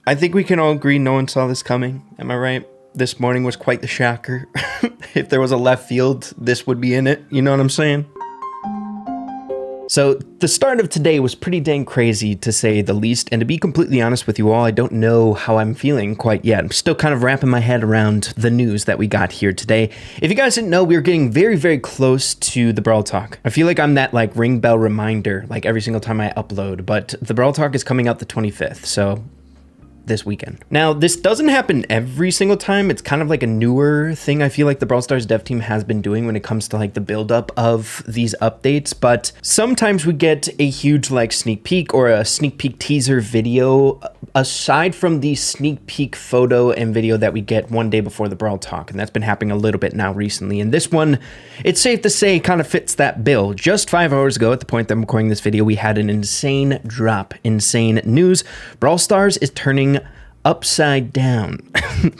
I think we can all agree no one saw this coming. Am I right? This morning was quite the shocker. If there was a left field, this would be in it. You know what I'm saying? So the start of today was pretty dang crazy, to say the least, and to be completely honest with you all, I don't know how I'm feeling quite yet. I'm still kind of wrapping my head around the news that we got here today. If you guys didn't know, we were getting very, very close to the Brawl Talk. I feel like I'm that like ring bell reminder like every single time I upload, but the Brawl Talk is coming out the 25th, so this weekend. Now, this doesn't happen every single time. It's kind of like a newer thing I feel like the Brawl Stars dev team has been doing when it comes to like the buildup of these updates, but sometimes we get a huge like sneak peek or a sneak peek teaser video aside from the sneak peek photo and video that we get one day before the Brawl Talk, and that's been happening a little bit now recently. And this one, it's safe to say, kind of fits that bill. Just 5 hours ago, at the point that I'm recording this video, we had an insane drop, insane news. Brawl Stars is turning upside down,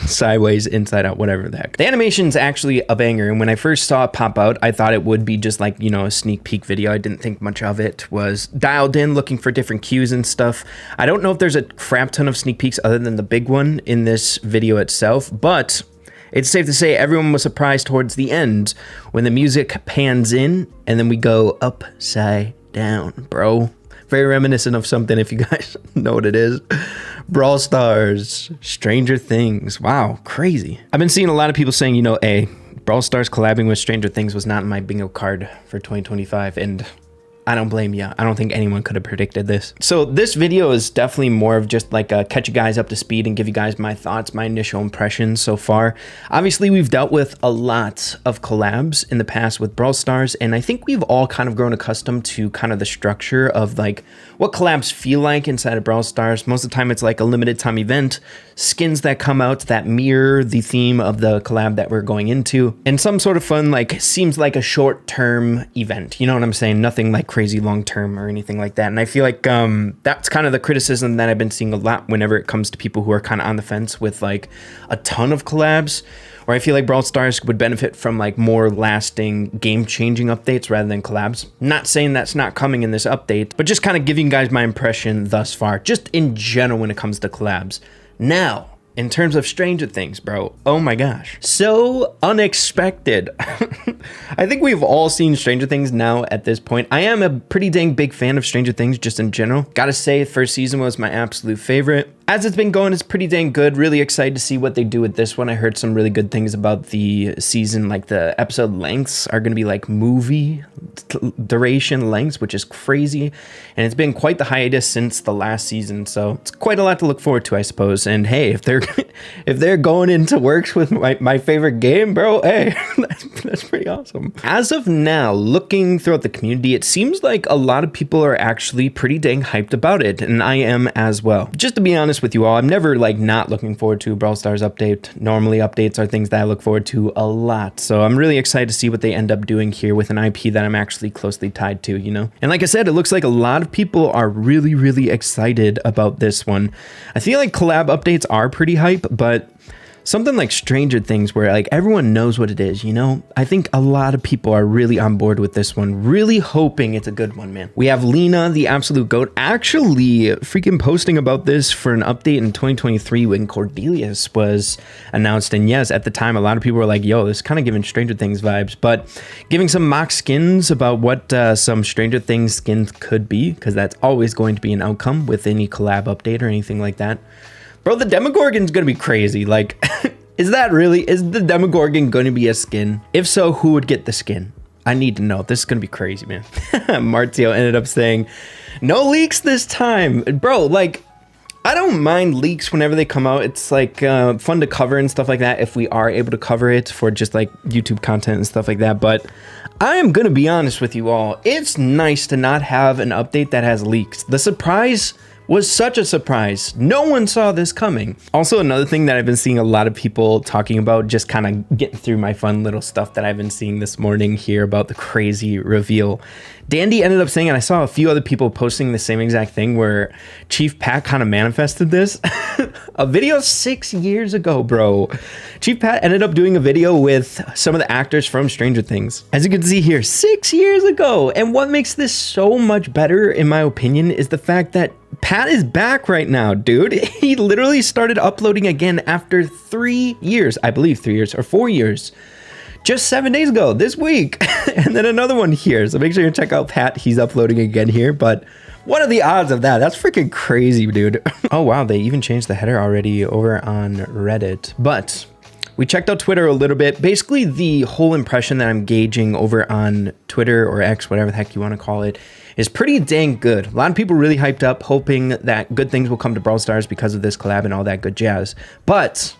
sideways, inside out, whatever the heck. The animation's actually a banger, and when I first saw it pop out, I thought it would be just like, you know, a sneak peek video. I didn't think much of it. Was dialed in, looking for different cues and stuff. I don't know if there's a crap ton of sneak peeks other than the big one in this video itself, but it's safe to say everyone was surprised towards the end when the music pans in and then we go upside down, bro. Very reminiscent of something, if you guys know what it is. Brawl Stars, Stranger Things. Wow, crazy. I've been seeing a lot of people saying, you know, hey, Brawl Stars collabing with Stranger Things was not in my bingo card for 2025, and I don't blame you. I don't think anyone could have predicted this. So this video is definitely more of just like a catch you guys up to speed and give you guys my thoughts, my initial impressions so far. Obviously, we've dealt with a lot of collabs in the past with Brawl Stars, and I think we've all kind of grown accustomed to kind of the structure of like what collabs feel like inside of Brawl Stars. Most of the time, it's like a limited time event, skins that come out that mirror the theme of the collab that we're going into, and some sort of fun, like seems like a short-term event. You know what I'm saying? Nothing like crazy long-term or anything like that. And I feel like that's kind of the criticism that I've been seeing a lot whenever it comes to people who are kind of on the fence with like a ton of collabs, where I feel like Brawl Stars would benefit from like more lasting game-changing updates rather than collabs. Not saying that's not coming in this update, but just kind of giving you guys my impression thus far, just in general when it comes to collabs. Now, in terms of Stranger Things, bro, oh my gosh, so unexpected. I think we've all seen Stranger Things now at this point. I am a pretty dang big fan of Stranger Things just in general. Gotta say, first season was my absolute favorite. As it's been going, it's pretty dang good. Really excited to see what they do with this one. I heard some really good things about the season, like the episode lengths are gonna be like movie duration lengths, which is crazy. And it's been quite the hiatus since the last season, so it's quite a lot to look forward to, I suppose. And hey, if they're going into works with my favorite game, bro, hey, that's pretty awesome. As of now, looking throughout the community, it seems like a lot of people are actually pretty dang hyped about it, and I am as well. Just to be honest with you all, I'm never like not looking forward to a Brawl Stars update. Normally updates are things that I look forward to a lot, so I'm really excited to see what they end up doing here with an IP that I'm actually closely tied to, you know? And like I said, it looks like a lot of people are really, really excited about this one. I feel like collab updates are pretty hype, but something like Stranger Things where like everyone knows what it is, you know? I think a lot of people are really on board with this one, really hoping it's a good one, man. We have Lena, the absolute GOAT, actually freaking posting about this for an update in 2023 when Cordelius was announced. And yes, at the time, a lot of people were like, yo, this is kind of giving Stranger Things vibes, but giving some mock skins about what some Stranger Things skins could be, because that's always going to be an outcome with any collab update or anything like that. Bro, the Demogorgon's gonna be crazy. Like, is the Demogorgon gonna be a skin? If so, who would get the skin? I need to know. This is gonna be crazy, man. Martio ended up saying, no leaks this time. Bro, like, I don't mind leaks whenever they come out. It's like fun to cover and stuff like that if we are able to cover it for just like YouTube content and stuff like that. But I am gonna be honest with you all. It's nice to not have an update that has leaks. The surprise was such a surprise. No one saw this coming. Also, another thing that I've been seeing a lot of people talking about, just kind of getting through my fun little stuff that I've been seeing this morning here about the crazy reveal. Dandy ended up saying, and I saw a few other people posting the same exact thing, where Chief Pat kind of manifested this. A video 6 years ago, bro. Chief Pat ended up doing a video with some of the actors from Stranger Things. As you can see here, 6 years ago. And what makes this so much better, in my opinion, is the fact that Pat is back right now, dude. He literally started uploading again after 3 years, I believe 3 years or 4 years. Just 7 days ago, this week. And then another one here. So make sure you check out Pat. He's uploading again here. But what are the odds of that? That's freaking crazy, dude. Oh, wow. They even changed the header already over on Reddit. But we checked out Twitter a little bit. Basically, the whole impression that I'm gauging over on Twitter or X, whatever the heck you want to call it, is pretty dang good. A lot of people really hyped up, hoping that good things will come to Brawl Stars because of this collab and all that good jazz. But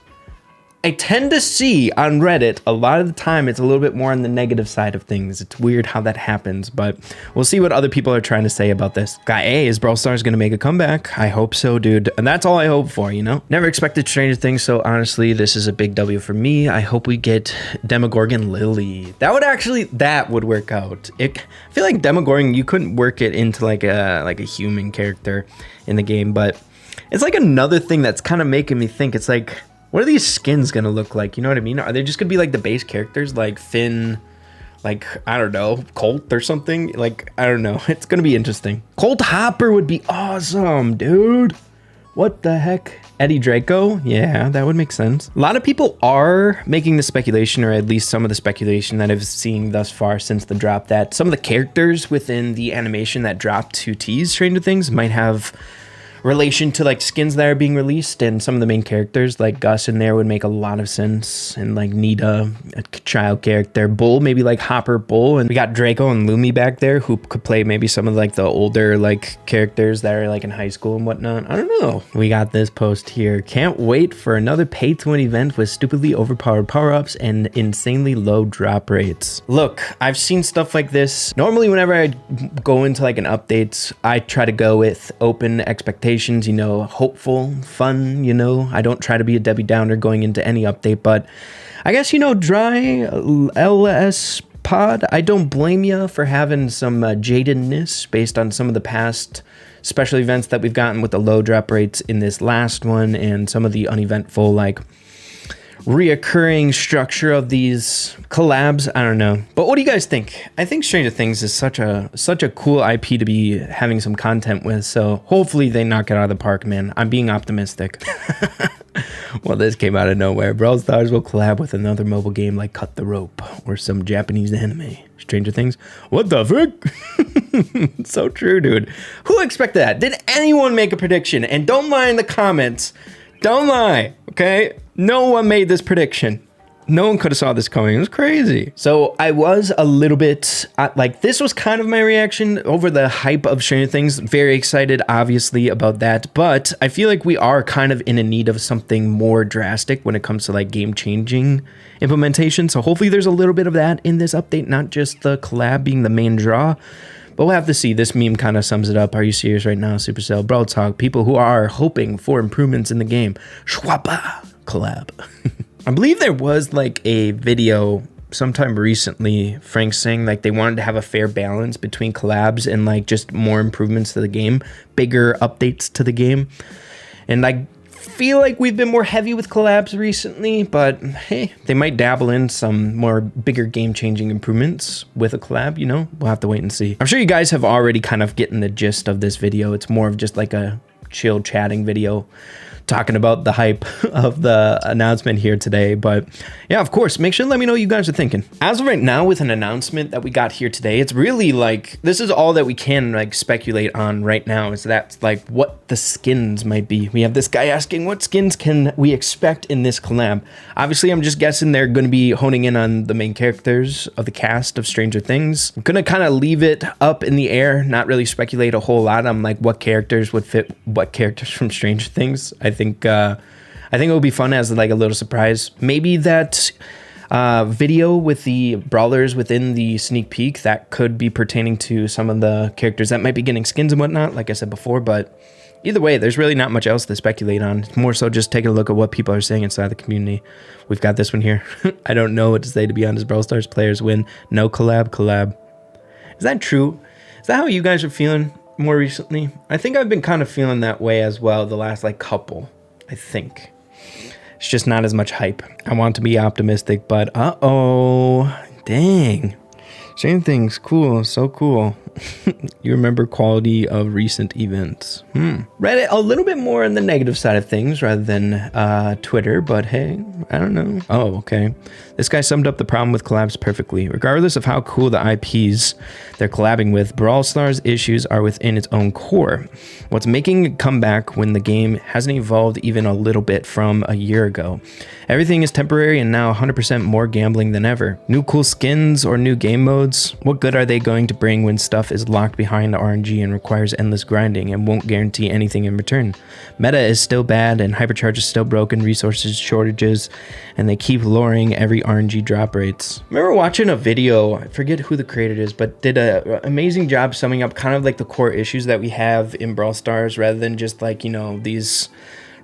I tend to see on Reddit, a lot of the time, it's a little bit more on the negative side of things. It's weird how that happens, but we'll see what other people are trying to say about this. Guy A, is Brawl Stars going to make a comeback? I hope so, dude. And that's all I hope for, you know? Never expected Stranger Things, so honestly, this is a big W for me. I hope we get Demogorgon Lily. That would work out. I feel like Demogorgon, you couldn't work it into like a human character in the game, but it's like another thing that's kind of making me think. It's like, what are these skins gonna look like? You know what I mean? Are they just gonna be like the base characters, like Finn, like, I don't know, Colt or something? Like, I don't know. It's gonna be interesting. Colt Hopper would be awesome, dude. What the heck? Eddie Draco? Yeah, that would make sense. A lot of people are making the speculation, or at least some of the speculation that I've seen thus far since the drop, that some of the characters within the animation that dropped to tease Stranger Things might have relation to like skins that are being released, and some of the main characters like Gus in there would make a lot of sense, and like Nita, a child character, Bull, maybe like Hopper Bull, and we got Draco and Lumi back there who could play maybe some of like the older like characters that are like in high school and whatnot. I don't know. We got this post here. Can't wait for another pay to win event with stupidly overpowered power-ups and insanely low drop rates. Look, I've seen stuff like this. Normally whenever I go into like an update, I try to go with open expectations, you know, hopeful, fun, you know. I don't try to be a Debbie Downer going into any update, but I guess, you know, dry LS pod, I don't blame you for having some jadedness based on some of the past special events that we've gotten with the low drop rates in this last one, and some of the uneventful, like, reoccurring structure of these collabs. I don't know, but what do you guys think? I think Stranger Things is such a cool IP to be having some content with, so hopefully they knock it out of the park, man. I'm being optimistic. Well, this came out of nowhere. Brawl Stars will collab with another mobile game like Cut the Rope or some Japanese anime. Stranger Things? What the frick? So true, dude. Who expected that? Did anyone make a prediction? And don't lie in the comments. Don't lie, okay? No one made this prediction. No one could have saw this coming. It was crazy. So I was a little bit like, this was kind of my reaction over the hype of Stranger Things. Very excited, obviously, about that. But I feel like we are kind of in a need of something more drastic when it comes to like game-changing implementation. So hopefully there's a little bit of that in this update, not just the collab being the main draw. But we'll have to see. This meme kind of sums it up. Are you serious right now, Supercell? Brawl Talk, people who are hoping for improvements in the game. Schwappa collab. I believe there was like a video sometime recently, Frank saying like they wanted to have a fair balance between collabs and like just more improvements to the game, bigger updates to the game. And I feel like we've been more heavy with collabs recently, but hey, they might dabble in some more bigger game-changing improvements with a collab, you know? We'll have to wait and see. I'm sure you guys have already kind of gotten the gist of this video. It's more of just like a chill chatting video talking about the hype of the announcement here today. But yeah, of course, make sure to let me know what you guys are thinking. As of right now, with an announcement that we got here today, it's really like, this is all that we can like speculate on right now, is that's like what the skins might be. We have this guy asking, what skins can we expect in this collab? Obviously, I'm just guessing they're going to be honing in on the main characters of the cast of Stranger Things. I'm going to kind of leave it up in the air, not really speculate a whole lot on like what characters would fit what characters from Stranger Things. I think it would be fun as like a little surprise. Maybe that video with the brawlers within the sneak peek that could be pertaining to some of the characters that might be getting skins and whatnot, like I said before. But either way, there's really not much else to speculate on. It's more so just taking a look at what people are saying inside the community. We've got this one here. I don't know what to say, to be honest. Brawl Stars players win. No collab. Is that true? Is that how you guys are feeling more recently? I think I've been kind of feeling that way as well the last like couple, I think. It's just not as much hype. I want to be optimistic, but dang. Same things, cool, so cool. You remember quality of recent events. Reddit, a little bit more on the negative side of things rather than Twitter, but hey, I don't know. Oh, okay. This guy summed up the problem with collabs perfectly. Regardless of how cool the IPs they're collabing with, Brawl Stars' issues are within its own core. What's making it come back when the game hasn't evolved even a little bit from a year ago? Everything is temporary and now 100% more gambling than ever. New cool skins or new game modes? What good are they going to bring when stuff is locked behind the RNG and requires endless grinding and won't guarantee anything in return? Meta is still bad and hypercharge is still broken, resources shortages, and they keep lowering every RNG drop rates. I remember watching a video, I forget who the creator is, but did an amazing job summing up kind of like the core issues that we have in Brawl Stars rather than just like, you know, these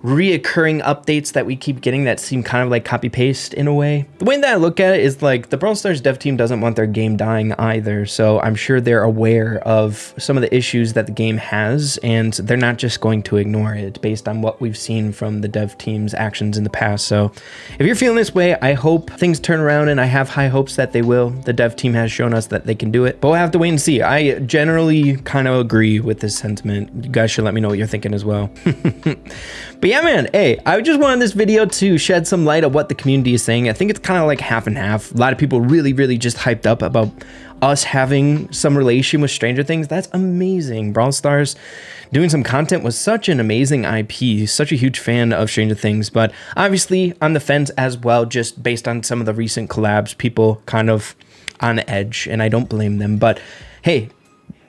reoccurring updates that we keep getting that seem kind of like copy paste in a way. The way that I look at it is like the Brawl Stars dev team doesn't want their game dying either, so I'm sure they're aware of some of the issues that the game has and they're not just going to ignore it based on what we've seen from the dev team's actions in the past. So if you're feeling this way, I hope things turn around and I have high hopes that they will. The dev team has shown us that they can do it, but we'll have to wait and see. I generally kind of agree with this sentiment. You guys should let me know what you're thinking as well. But yeah, man, hey, I just wanted this video to shed some light on what the community is saying. I think it's kind of like half and half. A lot of people really just hyped up about us having some relation with Stranger Things. That's amazing. Brawl Stars doing some content was such an amazing IP, such a huge fan of Stranger Things, but obviously on the fence as well, just based on some of the recent collabs, people kind of on edge, and I don't blame them, but hey,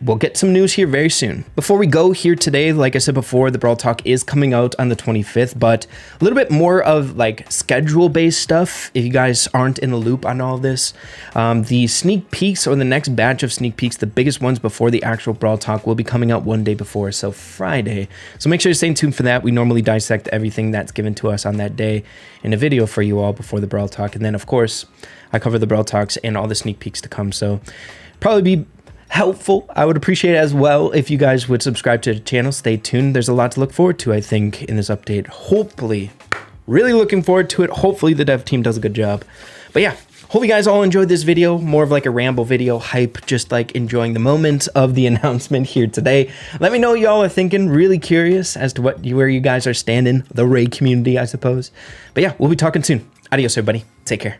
we'll get some news here very soon. Before we go here today, like I said before, the Brawl Talk is coming out on the 25th, but a little bit more of like schedule-based stuff. If you guys aren't in the loop on all this, the sneak peeks or the next batch of sneak peeks, the biggest ones before the actual Brawl Talk, will be coming out one day before, so Friday. So make sure to stay tuned for that. We normally dissect everything that's given to us on that day in a video for you all before the Brawl Talk. And then, of course, I cover the Brawl Talks and all the sneak peeks to come, so probably be helpful. I would appreciate it as well if you guys would subscribe to the channel. Stay tuned. There's a lot to look forward to, I think, in this update. Hopefully, really looking forward to it. Hopefully the dev team does a good job. But yeah, hope you guys all enjoyed this video. More of like a ramble video, hype, just like enjoying the moment of the announcement here today. Let me know what y'all are thinking. Really curious as to where you guys are standing, the Ray community, I suppose. But yeah, we'll be talking soon. Adios, everybody. Take care.